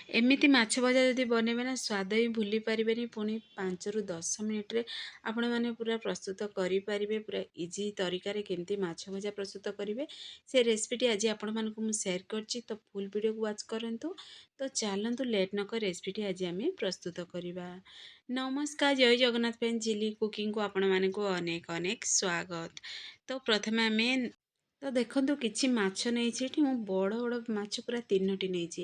ଏମିତି ମାଛ ଭଜା ଯଦି ବନେଇବେ ନା ସ୍ୱାଦ ହିଁ ଭୁଲି ପାରିବେନି। ପୁଣି 5ରୁ 10 ମିନିଟ୍ରେ ଆପଣମାନେ ପୁରା ପ୍ରସ୍ତୁତ କରିପାରିବେ। ପୁରା ଇଜି ତରିକାରେ କେମିତି ମାଛ ଭଜା ପ୍ରସ୍ତୁତ କରିବେ ସେ ରେସିପିଟି ଆଜି ଆପଣମାନଙ୍କୁ ମୁଁ ସେୟାର କରିଛି। ତ ଫୁଲ୍ ଭିଡ଼ିଓକୁ ୱାଚ୍ କରନ୍ତୁ। ତ ଚାଲନ୍ତୁ ଲେଟ୍ ନ କରି ରେସିପିଟି ଆଜି ଆମେ ପ୍ରସ୍ତୁତ କରିବା। ନମସ୍କାର, ଜୟ ଜଗନ୍ନାଥ ଫ୍ରେଣ୍ଡ, ଝିଲି କୁକିଂକୁ ଆପଣମାନଙ୍କୁ ଅନେକ ଅନେକ ସ୍ୱାଗତ। ତ ପ୍ରଥମେ ଆମେ ତ ଦେଖନ୍ତୁ କିଛି ମାଛ ନେଇଛି ଏଠି ମୁଁ ବଡ଼ ବଡ଼ ମାଛ ପୁରା 3ଟି ନେଇଛି।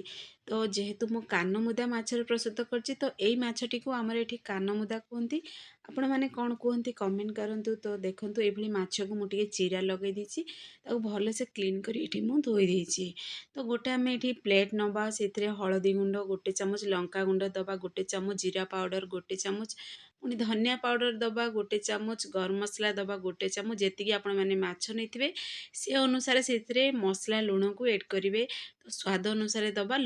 ତ ଯେହେତୁ ମୁଁ କାନମୁଦା ମାଛରେ ପ୍ରସ୍ତୁତ କରିଛି ତ ଏଇ ମାଛଟିକୁ ଆମର ଏଠି କାନମୁଦା କୁହନ୍ତି। ଆପଣମାନେ କ'ଣ କୁହନ୍ତି କମେଣ୍ଟ କରନ୍ତୁ। ତ ଦେଖନ୍ତୁ ଏଇଭଳି ମାଛକୁ ମୁଁ ଟିକେ ଚିରା ଲଗାଇ ଦେଇଛି, ତାକୁ ଭଲସେ କ୍ଲିନ୍ କରି ଏଠି ମୁଁ ଧୋଇ ଦେଇଛି। ତ ଗୋଟେ ଆମେ ଏଠି ପ୍ଲେଟ୍ ନେବା, ସେଥିରେ ହଳଦୀ ଗୁଣ୍ଡ 1 ଚାମଚ, ଲଙ୍କା ଗୁଣ୍ଡ ଦେବା 1 ଚାମଚ, ଜିରା ପାଉଡ଼ର 1 ଚାମଚ, ପୁଣି ଧନିଆ ପାଉଡ଼ର ଦେବା 1 ଚାମଚ, ଗରମ ମସଲା ଦେବା 1 ଚାମଚ। ଯେତିକି ଆପଣମାନେ ମାଛ ନେଇଥିବେ ସେ ଅନୁସାରେ ସେଥିରେ ମସଲା ଲୁଣକୁ ଏଡ଼୍ କରିବେ। ତ ସ୍ୱାଦ ଅନୁସାରେ ଦେବା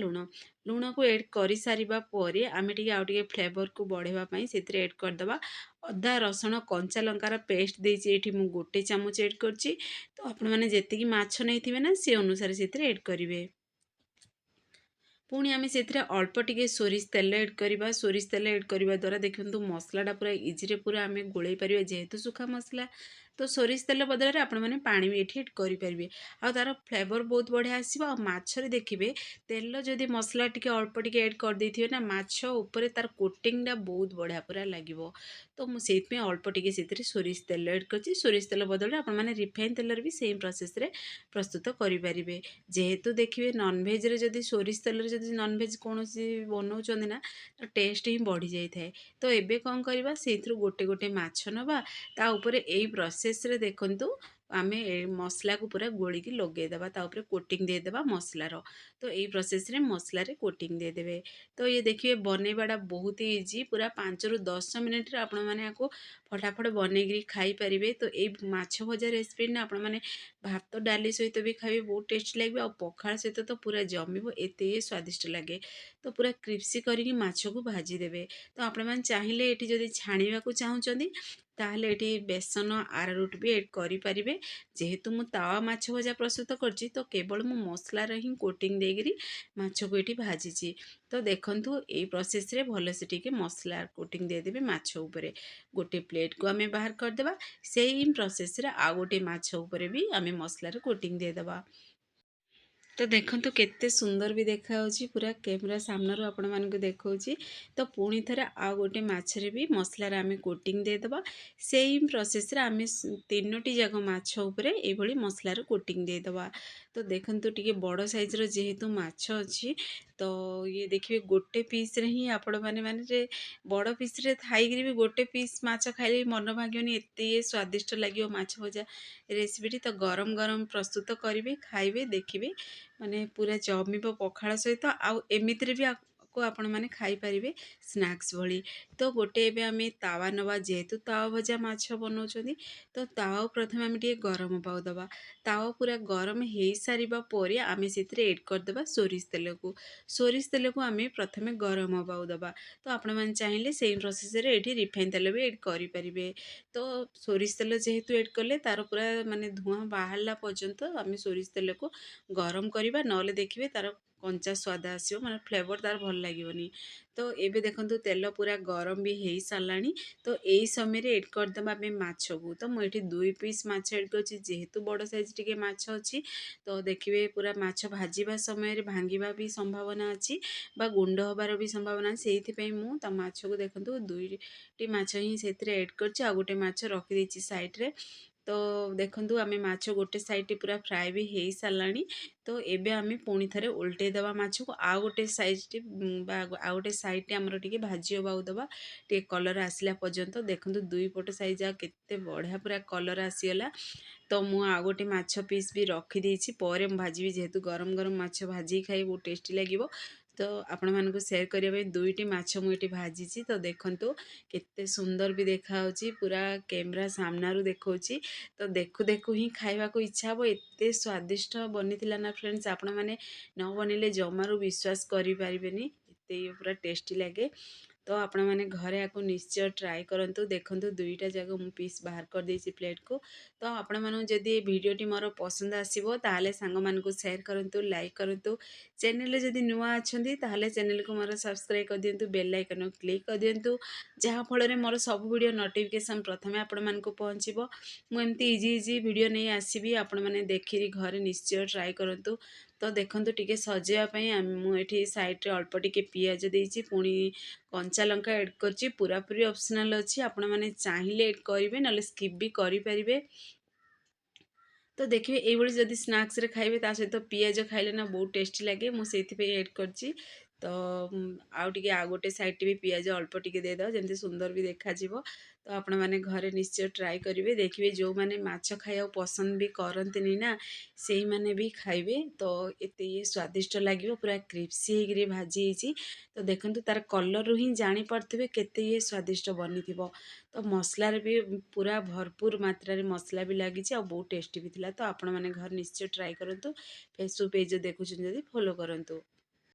ଲୁଣକୁ ଏଡ଼୍ କରିସାରିବା ପରେ ଆମେ ଟିକେ ଆଉ ଟିକେ ଫ୍ଲେଭରକୁ ବଢ଼ାଇବା ପାଇଁ ସେଥିରେ ଏଡ଼୍ କରିଦେବା ଅଦା ରସୁଣ କଞ୍ଚା ଲଙ୍କାର ପେଷ୍ଟ ଦେଇଛି ଏଠି ମୁଁ 1 ଚାମଚ ଏଡ଼୍ କରିଛି। ତ ଆପଣମାନେ ଯେତିକି ମାଛ ନେଇଥିବେ ନା ସେ ଅନୁସାରେ ସେଥିରେ ଏଡ଼୍ କରିବେ। ପୁଣି ଆମେ ସେଥିରେ ଅଳ୍ପ ଟିକେ ସୋରିଷ ତେଲ ଏଡ଼୍ କରିବା। ସୋରିଷ ତେଲ ଏଡ଼୍ କରିବା ଦ୍ୱାରା ଦେଖନ୍ତୁ ମସଲାଟା ପୁରା ଇଜିରେ ପୁରା ଆମେ ଗୋଳେଇ ପାରିବା। ଯେହେତୁ ଶୁଖା ମସଲା ତ ସୋରିଷ ତେଲ ବଦଳରେ ଆପଣମାନେ ପାଣି ବି ଏଠି ଏଡ଼୍ କରିପାରିବେ। ଆଉ ତା'ର ଫ୍ଲେଭର ବହୁତ ବଢ଼ିଆ ଆସିବ। ଆଉ ମାଛରେ ଦେଖିବେ ତେଲ ଯଦି ମସଲା ଟିକେ ଅଳ୍ପ ଟିକେ ଏଡ଼୍ କରିଦେଇଥିବେ ନା ମାଛ ଉପରେ ତା'ର କୋଟିଂଟା ବହୁତ ବଢ଼ିଆ ପୁରା ଲାଗିବ। ତ ମୁଁ ସେଇଥିପାଇଁ ଅଳ୍ପ ଟିକେ ସେଥିରେ ସୋରିଷ ତେଲ ଏଡ଼୍ କରିଛି। ସୋରିଷ ତେଲ ବଦଳରେ ଆପଣମାନେ ରିଫାଇନ୍ ତେଲରେ ବି ସେମ୍ ପ୍ରୋସେସ୍ରେ ପ୍ରସ୍ତୁତ କରିପାରିବେ। ଯେହେତୁ ଦେଖିବେ ନନଭେଜ୍ରେ ଯଦି ସୋରିଷ ତେଲରେ ଯଦି ନନଭେଜ୍ କୌଣସି ବନାଉଛନ୍ତି ନା ତ ଟେଷ୍ଟ ହିଁ ବଢ଼ିଯାଇଥାଏ। ତ ଏବେ କ'ଣ କରିବା, ସେଇଥିରୁ ଗୋଟେ ଗୋଟେ ମାଛ ନେବା, ତା ଉପରେ ଏଇ ପ୍ରୋସେସ୍ରେ ଦେଖନ୍ତୁ ଆମେ ମସଲାକୁ ପୁରା ଗୋଳିକି ଲଗାଇଦେବା, ତା ଉପରେ କୋଟିଂ ଦେଇଦେବା ମସଲାର। ତ ଏଇ ପ୍ରୋସେସ୍ରେ ମସଲାରେ କୋଟିଂ ଦେଇଦେବେ। ତ ଇଏ ଦେଖିବେ ବନେଇବାଟା ବହୁତ ଇଜି। ପୁରା 5ରୁ 10 ମିନିଟ୍ରେ ଆପଣମାନେ ଆକୁ ଫଟାଫଟ ବନେଇକିରି ଖାଇପାରିବେ। ତ ଏଇ ମାଛ ଭଜା ରେସିପି ନା ଆପଣମାନେ ଭାତ ଡାଲି ସହିତ ବି ଖାଇବେ, ବହୁତ ଟେଷ୍ଟି ଲାଗିବ। ଆଉ ପଖାଳ ସହିତ ତ ପୁରା ଜମିବ, ଏତେ ସ୍ୱାଦିଷ୍ଟ ଲାଗେ। ତ ପୁରା କ୍ରିସ୍ପି କରିକି ମାଛକୁ ଭାଜିଦେବେ। ତ ଆପଣମାନେ ଚାହିଁଲେ ଏଠି ଯଦି ଛାଣିବାକୁ ଚାହୁଁଛନ୍ତି ତାହେଲେ ଏଠି ବେସନ ଆରାରୁଟ୍ ବି ଏଡ଼୍ କରିପାରିବେ। ଯେହେତୁ ମୁଁ ତାୱା ମାଛ ଭଜା ପ୍ରସ୍ତୁତ କରିଛି ତ କେବଳ ମୁଁ ମସଲାର ହିଁ କୋଟିଂ ଦେଇକରି ମାଛକୁ ଏଠି ଭାଜିଛି। ତ ଦେଖନ୍ତୁ ଏଇ ପ୍ରୋସେସ୍ରେ ଭଲସେ ଟିକେ ମସଲା କୋଟିଂ ଦେଇଦେବେ ମାଛ ଉପରେ। ଗୋଟେ ପ୍ଲେଟ୍କୁ ଆମେ ବାହାର କରିଦେବା। ସେଇ ପ୍ରୋସେସ୍ରେ ଆଉ ଗୋଟେ ମାଛ ଉପରେ ବି ଆମେ ମସଲାରେ କୋଟିଂ ଦେଇଦେବା। ତ ଦେଖନ୍ତୁ କେତେ ସୁନ୍ଦର ବି ଦେଖାଯାଉଛି, ପୁରା କ୍ୟାମେରା ସାମ୍ନାରୁ ଆପଣମାନଙ୍କୁ ଦେଖାଉଛି। ତ ପୁଣି ଥରେ ଆଉ ଗୋଟେ ମାଛରେ ବି ମସଲାରେ ଆମେ କୋଟିଂ ଦେଇଦେବା। ସେଇ ପ୍ରୋସେସ୍ରେ ଆମେ 3ଟି ଯାକ ମାଛ ଉପରେ ଏଇଭଳି ମସଲାର କୋଟିଂ ଦେଇଦେବା। ତ ଦେଖନ୍ତୁ ଟିକେ ବଡ଼ ସାଇଜ୍ର ଯେହେତୁ ମାଛ ଅଛି ତ ଇଏ ଦେଖିବେ ଗୋଟେ ପିସ୍ରେ ହିଁ ଆପଣମାନେ ବଡ଼ ପିସ୍ରେ ଥାଇକିରି ବି ଗୋଟେ ପିସ୍ ମାଛ ଖାଇଲେ ବି ମନ ଭାଙ୍ଗିବନି, ଏତେ ସ୍ୱାଦିଷ୍ଟ ଲାଗିବ ମାଛ ଭଜା ରେସିପିଟି। ତ ଗରମ ଗରମ ପ୍ରସ୍ତୁତ କରିବେ, ଖାଇବେ, ଦେଖିବେ ମାନେ ପୁରା ଜମିବ ପଖାଳ ସହିତ। ଆଉ ଏମିତିରେ ବି ଆକୁ ଆପଣମାନେ ଖାଇପାରିବେ ସ୍ନାକ୍ସ ଭଳି। ତ ଗୋଟେ ଏବେ ଆମେ ତାୱା ନେବା, ଯେହେତୁ ତାୱା ଭଜା ମାଛ ବନାଉଛନ୍ତି ତ ତାୱାକୁ ପ୍ରଥମେ ଆମେ ଟିକେ ଗରମ ହେବାକୁ ଦେବା। ତାୱା ପୁରା ଗରମ ହେଇସାରିବା ପରେ ଆମେ ସେଥିରେ ଏଡ଼୍ କରିଦେବା ସୋରିଷ ତେଲକୁ। ସୋରିଷ ତେଲକୁ ଆମେ ପ୍ରଥମେ ଗରମ ହେବାକୁ ଦେବା। ତ ଆପଣମାନେ ଚାହିଁଲେ ସେଇ ପ୍ରୋସେସ୍ରେ ଏଠି ରିଫାଇନ୍ ତେଲ ବି ଏଡ଼୍ କରିପାରିବେ। ତ ସୋରିଷ ତେଲ ଯେହେତୁ ଏଡ଼୍ କଲେ ତା'ର ପୁରା ମାନେ ଧୂଆଁ ବାହାରିଲା ପର୍ଯ୍ୟନ୍ତ ଆମେ ସୋରିଷ ତେଲକୁ ଗରମ କରିବା, ନହେଲେ ଦେଖିବେ ତା'ର କଞ୍ଚା ସ୍ୱାଦ ଆସିବ, ମାନେ ଫ୍ଲେଭର ତା'ର ଭଲ ଲାଗିବନି। ତ ଏବେ ଦେଖନ୍ତୁ ତେଲ ପୁରା ଗରମ ବି ହେଇସାରିଲାଣି। ତ ଏଇ ସମୟରେ ଏଡ଼୍ କରିଦେବା ଆମେ ମାଛକୁ। ତ ମୁଁ ଏଠି 2 ପିସ୍ ମାଛ ଏଡ଼୍ କରିଛି, ଯେହେତୁ ବଡ଼ ସାଇଜ୍ ଟିକେ ମାଛ ଅଛି। ତ ଦେଖିବେ ପୁରା ମାଛ ଭାଜିବା ସମୟରେ ଭାଙ୍ଗିବା ବି ସମ୍ଭାବନା ଅଛି ବା ଗୁଣ୍ଡ ହେବାର ବି ସମ୍ଭାବନା ଅଛି। ସେଇଥିପାଇଁ ମୁଁ ତା ମାଛକୁ ଦେଖନ୍ତୁ 2ଟି ମାଛ ହିଁ ସେଥିରେ ଏଡ଼୍ କରିଛି, ଆଉ ଗୋଟେ ମାଛ ରଖିଦେଇଛି ସାଇଡ଼୍ରେ। ତ ଦେଖନ୍ତୁ ଆମେ ମାଛ ଗୋଟେ ସାଇଡ଼୍ଟି ପୁରା ଫ୍ରାଏ ବି ହେଇସାରିଲାଣି। ତ ଏବେ ଆମେ ପୁଣି ଥରେ ଓଲଟେଇ ଦେବା ମାଛକୁ, ଆଉ ଗୋଟେ ସାଇଜ୍ଟି ବା ଆଉ ଗୋଟେ ସାଇଡ଼୍ଟି ଆମର ଟିକେ ଭାଜି ହେବାକୁ ଦେବା ଟିକେ କଲର୍ ଆସିଲା ପର୍ଯ୍ୟନ୍ତ। ଦେଖନ୍ତୁ 2 ପଟ ସାଇଜ୍ ଆଉ କେତେ ବଢ଼ିଆ ପୁରା କଲର୍ ଆସିଗଲା। ତ ମୁଁ ଆଉ ଗୋଟେ ମାଛ ପିସ୍ ବି ରଖିଦେଇଛି, ପରେ ମୁଁ ଭାଜିବି। ଯେହେତୁ ଗରମ ଗରମ ମାଛ ଭାଜିକି ଖାଇ ବହୁତ ଟେଷ୍ଟି ଲାଗିବ। ତ ଆପଣମାନଙ୍କୁ ସେୟାର କରିବା ପାଇଁ 2ଟି ମାଛ ମୁଁ ଏଠି ଭାଜିଛି। ତ ଦେଖନ୍ତୁ କେତେ ସୁନ୍ଦର ବି ଦେଖାହେଉଛି, ପୁରା କ୍ୟାମେରା ସାମ୍ନାରୁ ଦେଖାଉଛି। ତ ଦେଖୁ ଦେଖୁ ହିଁ ଖାଇବାକୁ ଇଚ୍ଛା ହେବ, ଏତେ ସ୍ୱାଦିଷ୍ଟ ବନିଥିଲା ନା ଫ୍ରେଣ୍ଡସ୍। ଆପଣମାନେ ନ ବନେଇଲେ ଜମାରୁ ବିଶ୍ୱାସ କରିପାରିବେନି, ଏତେ ପୁରା ଟେଷ୍ଟି ଲାଗେ। ତ तो आपण मैंने घरे आपको निश्चय ट्राए करंतु देखंतु दुईटा जाक मु पीस बाहर कर देछि प्लेट को। तो आपण मानु जदि वीडियोटी मोर पसंद आसीबो ताहाले सांग मानकु शेयर करंतु लाइक करंतु चैनल रे जदि नुआ अछंती ताहाले चैनल को मोर सब्सक्राइब कर दियंतु बेल आइकन क्लिक कर दियंतु जहाँ फल रे मोर सब वीडियो नोटिफिकेशन प्रथमे आपण मानकु पहुँचबो। मु एमती इजी इजी वीडियो नहीं आसीबी आपण माने देखि घरे निश्चय ट्राए करंतु। तो देखंतु टिके सजेया पई मु एठी साइड रे अल्प टिके पियाज देइछि पुणी कंचा लंका ऐड करछि पूरा पूरी ऑप्शनल अछि आपण माने चाहिले ऐड करिवे नले स्किप भी करि परिबे। तो देखिए ये जदि स्नैक्स रे खाइबे ता सहित पियाज खाइले ना बहुत टेस्टी लगे मु सेति पे ऐड करछि। तो आउ टिके आ गोटे साइड भी पियाज अल्प टिके दे दो जेमति सुंदर भी देखा जिवो। तो आपण माने घरे निश्चय ट्राई करिवे देखिए जो माने माछ खाइया पसंद भी करंतिनी ना सेही माने भी खाइबे। तो एते ये स्वादिष्ट लागिवो पूरा क्रिस्पी हेगिरी भाजी हिची। तो देखंतु तार कलर रु ही जानी पड़थिबे केते ये स्वादिष्ट बनिथिबो। तो मसला रे भी पूरा भरपूर मात्रा रे मसला भी लागिछि आ बहुत टेस्टी भी थिला। तो आपण माने घर निश्चय ट्राई करंतु फेसबुक पेज देखुछन जदि फॉलो करंतु।